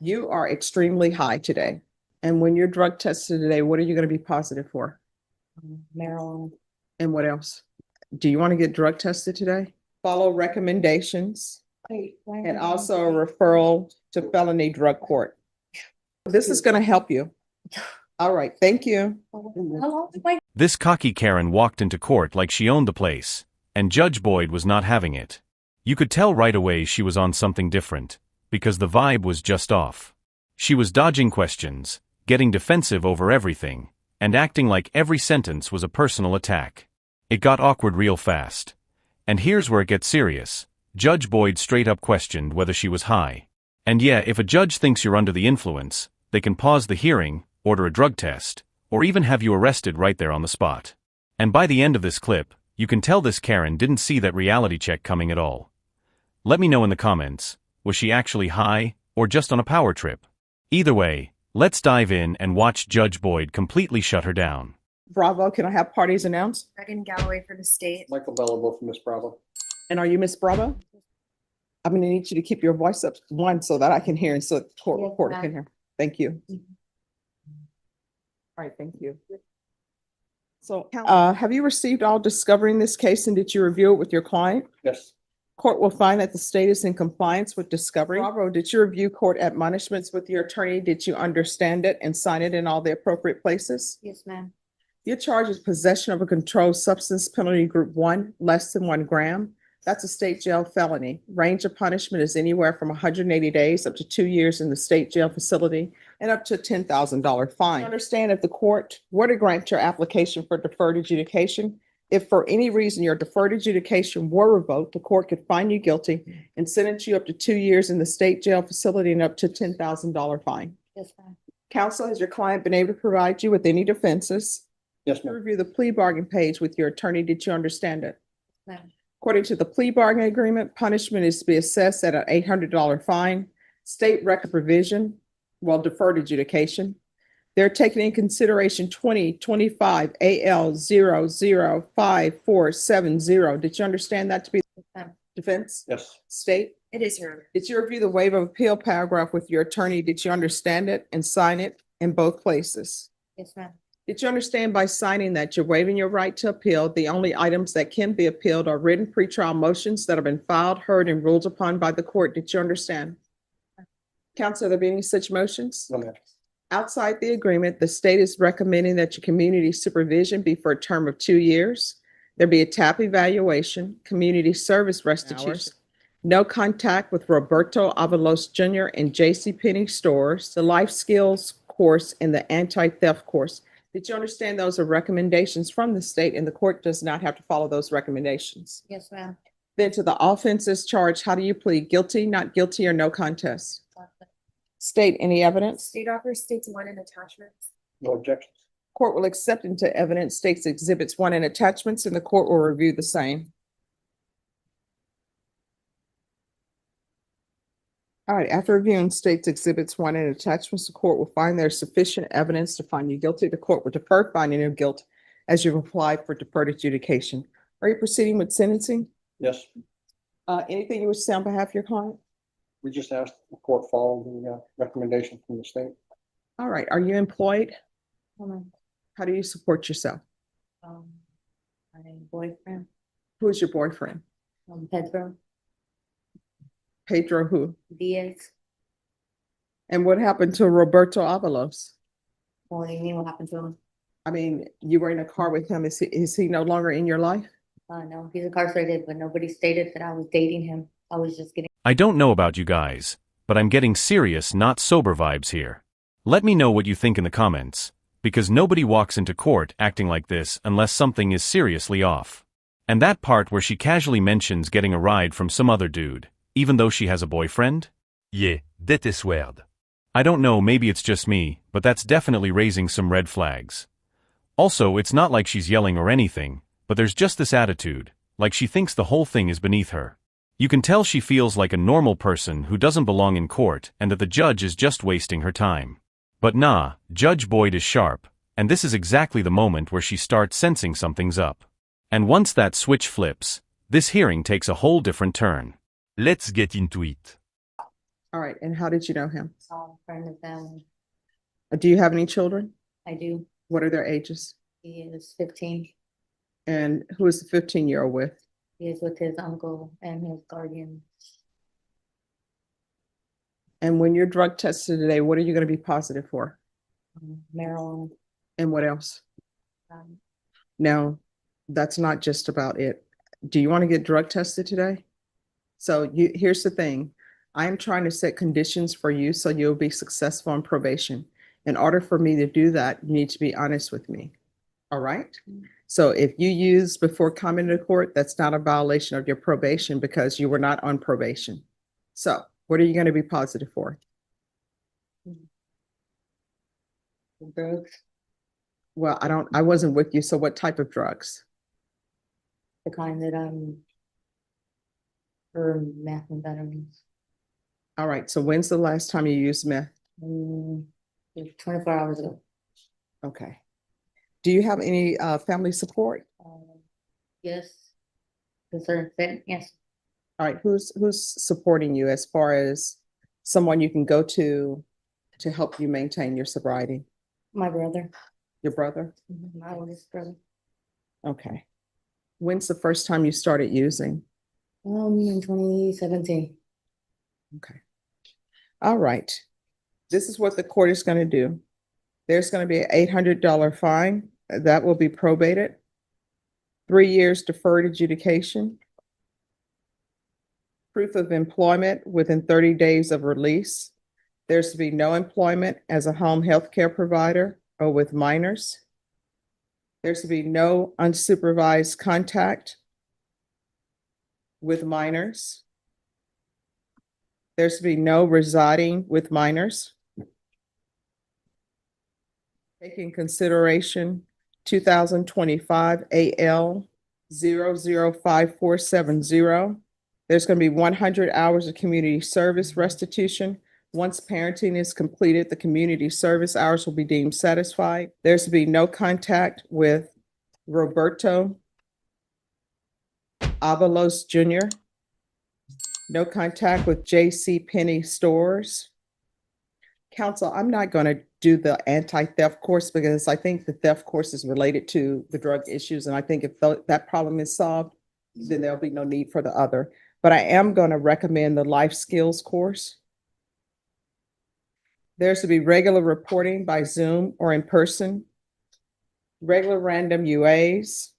You are extremely high today. And when you're drug tested today, what are you going to be positive for? Marijuana. And what else? Do you want to get drug tested today? Follow recommendations and also a referral to felony drug court. This is going to help you. All right. Thank you. Hello? This cocky Karen walked into court like she owned the place, and Judge Boyd was not having it. You could tell right away she was on something different, because the vibe was just off. She was dodging questions, getting defensive over everything, and acting like every sentence was a personal attack. It got awkward real fast. And here's where it gets serious. Judge Boyd straight up questioned whether she was high. And yeah, if a judge thinks you're under the influence, they can pause the hearing, order a drug test, or even have you arrested right there on the spot. And by the end of this clip, you can tell this Karen didn't see that reality check coming at all. Let me know in the comments, was she actually high, or just on a power trip? Either way, let's dive in and watch Judge Boyd completely shut her down. Bravo, can I have parties announced? Megan Galloway for the state. Michael Bellable from Miss Bravo. And are you Miss Bravo? I'm going to need you to keep your voice up one so that I can hear and so the court Yes, reporter ma'am. can hear. Thank you. Mhm. All right, thank you. So, have you received all discovery in this case and did you review it with your client? Yes, Court will find that the state is in compliance with discovery. Bravo, did you review court admonishments with your attorney? Did you understand it and sign it in all the appropriate places? Yes, ma'am. Your charge is possession of a controlled substance, penalty group 1, less than 1 gram. That's a state jail felony. Range of punishment is anywhere from 180 days up to 2 years in the state jail facility and up to a $10,000 fine. Understand if the court were to grant your application for deferred adjudication, if for any reason your deferred adjudication were revoked, the court could find you guilty and sentence you up to 2 years in the state jail facility and up to $10,000 fine. Yes, ma'am. Counsel, has your client been able to provide you with any defenses? yes, To ma'am. review the plea bargain page with your attorney, did you understand it? Ma'am. According to the plea bargain agreement, punishment is to be assessed at an $800 fine. State record provision, deferred adjudication. They're taking in consideration 2025 AL 005470. Did you understand that to be Yes, ma'am. defense? Yes, State? It is her. Did you review the waiver of appeal paragraph with your attorney? Did you understand it and sign it in both places? Yes, ma'am. Did you understand by signing that you're waiving your right to appeal? The only items that can be appealed are written pretrial motions that have been filed, heard, and ruled upon by the court. Did you understand? Counsel, are there be any such motions? no, ma'am. Outside the agreement, the state is recommending that your community supervision be for a term of 2 years. There be a TAP evaluation, community service restitution, no contact with Roberto Avalos Jr. and JCPenney stores, the life skills course, and the anti-theft course. Did you understand those are recommendations from the state and the court does not have to follow those recommendations? Yes, ma'am. Then to the offenses charged, how do you plead? Guilty, not guilty, or no contest? State any evidence? State offers states 1 in attachments. No objections. Court will accept into evidence states exhibits 1 and attachments and the court will review the same. All right, after reviewing states exhibits 1 and attachments, the court will find there's sufficient evidence to find you guilty. The court will defer finding of guilt as you've applied for deferred adjudication. Are you proceeding with sentencing? Yes, Anything you wish to say on behalf of your client? we just asked the court follow the recommendation from the state. All right, are you employed? Woman. How do you support yourself? My boyfriend, Who is your boyfriend? Pedro Pedro who? Diaz. And what happened to Roberto Avalos? What do you mean? What happened to him? I mean, you were in a car with him. Is he no longer in your life? No, he's incarcerated, but nobody stated that I was dating him. I was just getting. I don't know about you guys, but I'm getting serious, not sober vibes here. Let me know what you think in the comments, because nobody walks into court acting like this unless something is seriously off. And that part where she casually mentions getting a ride from some other dude, even though she has a boyfriend? Yeah, that is weird. I don't know, maybe it's just me, but that's definitely raising some red flags. Also, it's not like she's yelling or anything, but there's just this attitude, like she thinks the whole thing is beneath her. You can tell she feels like a normal person who doesn't belong in court and that the judge is just wasting her time. But nah, Judge Boyd is sharp, and this is exactly the moment where she starts sensing something's up. And once that switch flips, this hearing takes a whole different turn. Let's get into it. All right, and how did you know him? friend of family. Do you have any children? I do. What are their ages? He is 15. And who is the 15-year-old with? He is with his uncle and his guardian. And when you're drug tested today, what are you going to be positive for? Marijuana. And what else? Um, Now, that's not just about it. Do you want to get drug tested today? So here's the thing. I'm trying to set conditions for you so you'll be successful on probation. In order for me to do that, you need to be honest with me. All right? So if you use before coming to court, that's not a violation of your probation because you were not on probation. So what are you going to be positive for? drugs. Well, I wasn't with you. So what type of drugs? The kind that for methamphetamines. All right. So when's the last time you used meth? 24 hours ago. Okay. Do you have any family support? Yes. Concerned fit, yes. All right. Who's supporting you as far as someone you can go to help you maintain your sobriety? My brother. Your brother? My oldest brother. Okay. When's the first time you started using? In 2017. Okay. All right. This is what the court is going to do. There's going to be an $800 fine that will be probated. 3 years deferred adjudication. Proof of employment within 30 days of release. There's to be no employment as a home health care provider or with minors. There's to be no unsupervised contact with minors. There's to be no residing with minors. Taking consideration 2025 AL 005470. There's going to be 100 hours of community service restitution. Once parenting is completed, the community service hours will be deemed satisfied. There's to be no contact with Roberto Avalos Jr. No contact with J.C. Penney stores. Counsel, I'm not going to do the anti-theft course because I think the theft course is related to the drug issues. And I think if that problem is solved, then there'll be no need for the other. But I am going to recommend the life skills course. There's to be regular reporting by Zoom or in person, regular random UAs.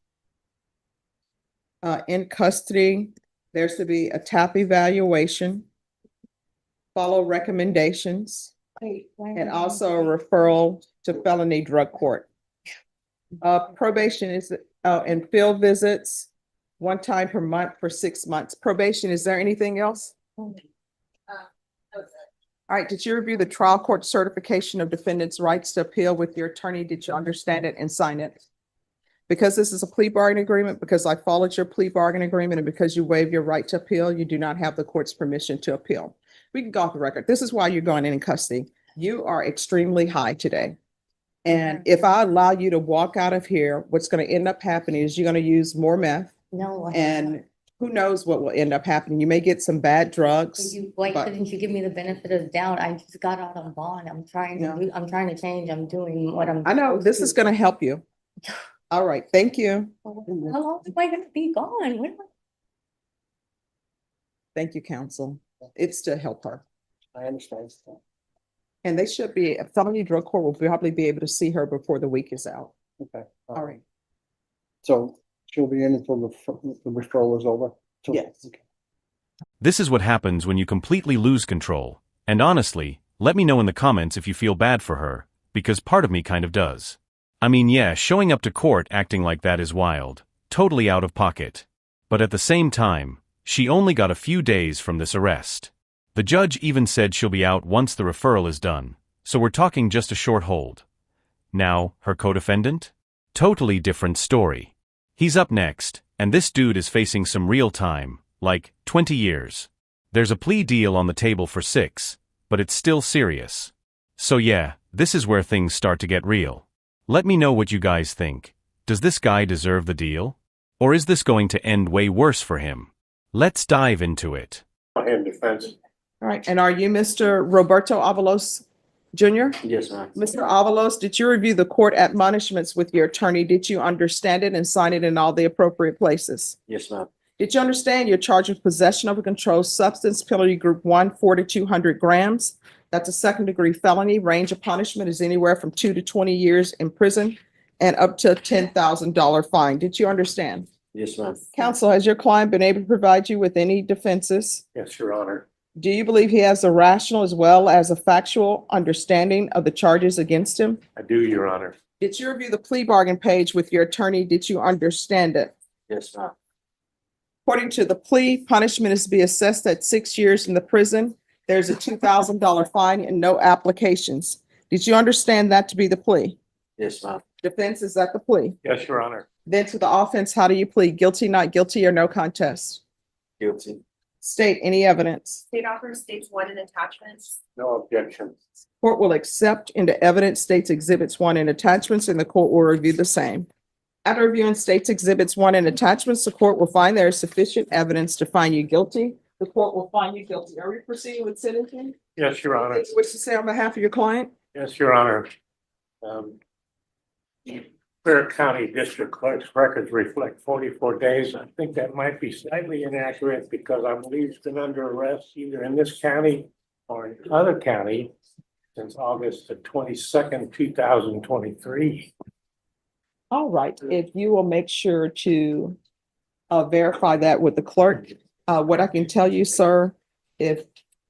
In custody, there's to be a TAP evaluation, follow recommendations, and also a referral to felony drug court. Probation is, and field visits, 1 time per month for 6 months. Probation, is there anything else? All right, did you review the trial court certification of defendants' rights to appeal with your attorney? Did you understand it and sign it? Because this is a plea bargain agreement, because I followed your plea bargain agreement, and because you waive your right to appeal, you do not have the court's permission to appeal. We can go off the record. This is why you're going in custody. You are extremely high today. And if I allow you to walk out of here, what's going to end up happening is you're going to use more meth. No. And who knows what will end up happening. You may get some bad drugs. Why but- couldn't you give me the benefit of the doubt? I just got out on bond. I'm trying to change. I'm doing what I'm. I know supposed this to. is going to help you. All right. Thank you. How long am I gonna be gone? When am I- Thank you, counsel. It's to help her. I understand. And they should be, a felony drug court will probably be able to see her before the week is out. Okay. All right. So she'll be in until the referral is over? Yes. Okay. This is what happens when you completely lose control. And honestly, let me know in the comments if you feel bad for her, because part of me kind of does. I mean, yeah, showing up to court acting like that is wild, totally out of pocket. But at the same time, she only got a few days from this arrest. The judge even said she'll be out once the referral is done, so we're talking just a short hold. Now, her co-defendant? Totally different story. He's up next, and this dude is facing some real time, like 20 years. There's a plea deal on the table for 6, but it's still serious. So yeah, this is where things start to get real. Let me know what you guys think. Does this guy deserve the deal? Or is this going to end way worse for him? Let's dive into it. I have defense. All right. And are you Mr. Roberto Avalos Junior? Yes, ma'am. Mr. Avalos, did you review the court admonishments with your attorney? Did you understand it and sign it in all the appropriate places? Yes, ma'am. Did you understand you're charged with possession of a controlled substance, penalty group 1, 4 to 200 grams? That's a second-degree felony. Range of punishment is anywhere from 2 to 20 years in prison and up to a $10,000 fine. Did you understand? Yes, ma'am. Counsel, has your client been able to provide you with any defenses? Yes, Your Honor. Do you believe he has a rational as well as a factual understanding of the charges against him? I do, Your Honor. Did you review the plea bargain page with your attorney? Did you understand it? Yes, ma'am. According to the plea, punishment is to be assessed at 6 years in the prison. There's a $2,000 fine and no applications. Did you understand that to be the plea? Yes, ma'am. Defense, is that the plea? Yes, Your Honor. Then to the offense, how do you plead? Guilty, not guilty, or no contest? Guilty. State any evidence. State offer states one in attachments. No objection. Court will accept into evidence states exhibits 1 and attachments, and the court will review the same. After reviewing states exhibits 1 and attachments, the court will find there is sufficient evidence to find you guilty. The court will find you guilty. Are we proceeding with sentencing? Yes, Your Honor. Wish to say on behalf of your client? Yes, Your Honor. Fair County District Clerk's records reflect 44 days. I think that might be slightly inaccurate because I believe he's been under arrest either in this county or in other county since August the 22nd, 2023. All right, if you will make sure to verify that with the clerk. What I can tell you, sir, if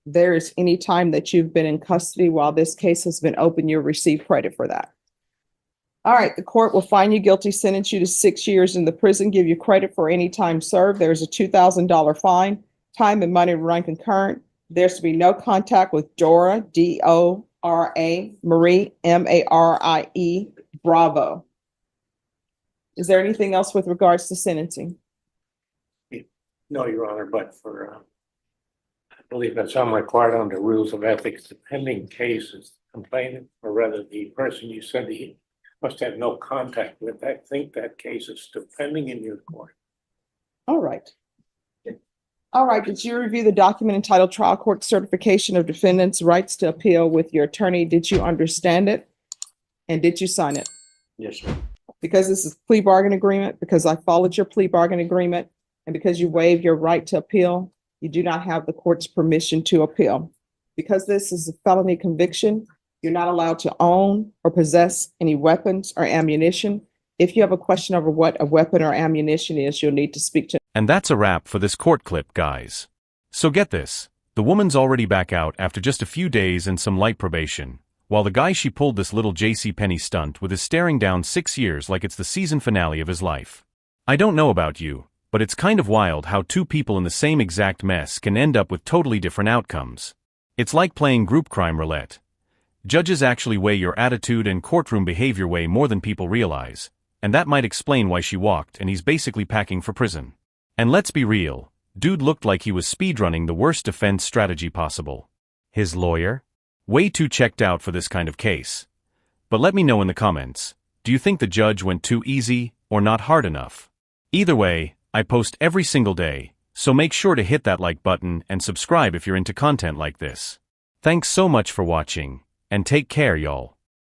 there is any time that you've been in custody while this case has been open, you'll receive credit for that. All right, the court will find you guilty, sentence you to 6 years in the prison, give you credit for any time served. There's a $2,000 fine. Time and money run concurrent. There's to be no contact with Dora, D-O-R-A, Marie, M-A-R-I-E, Bravo. Is there anything else with regards to sentencing? No, Your Honor, but for, I believe that's required under rules of ethics, the pending case is complainant, or rather the person you said he must have no contact with. I think that case is still pending in your court. All right. All right, did you review the document entitled Trial Court Certification of Defendant's Rights to Appeal with your attorney? Did you understand it? And did you sign it? Yes, sir. Because this is plea bargain agreement, because I followed your plea bargain agreement, and because you waived your right to appeal, you do not have the court's permission to appeal. Because this is a felony conviction, you're not allowed to own or possess any weapons or ammunition. If you have a question over what a weapon or ammunition is, you'll need to speak to. And that's a wrap for this court clip, guys. So get this. The woman's already back out after just a few days and some light probation, while the guy she pulled this little JCPenney stunt with is staring down 6 years like it's the season finale of his life. I don't know about you, but it's kind of wild how two people in the same exact mess can end up with totally different outcomes. It's like playing group crime roulette. Judges actually weigh your attitude and courtroom behavior way more than people realize, and that might explain why she walked and he's basically packing for prison. And let's be real, dude looked like he was speedrunning the worst defense strategy possible. His lawyer? Way too checked out for this kind of case. But let me know in the comments, do you think the judge went too easy or not hard enough? Either way, I post every single day, so make sure to hit that like button and subscribe if you're into content like this. Thanks so much for watching, and take care, y'all.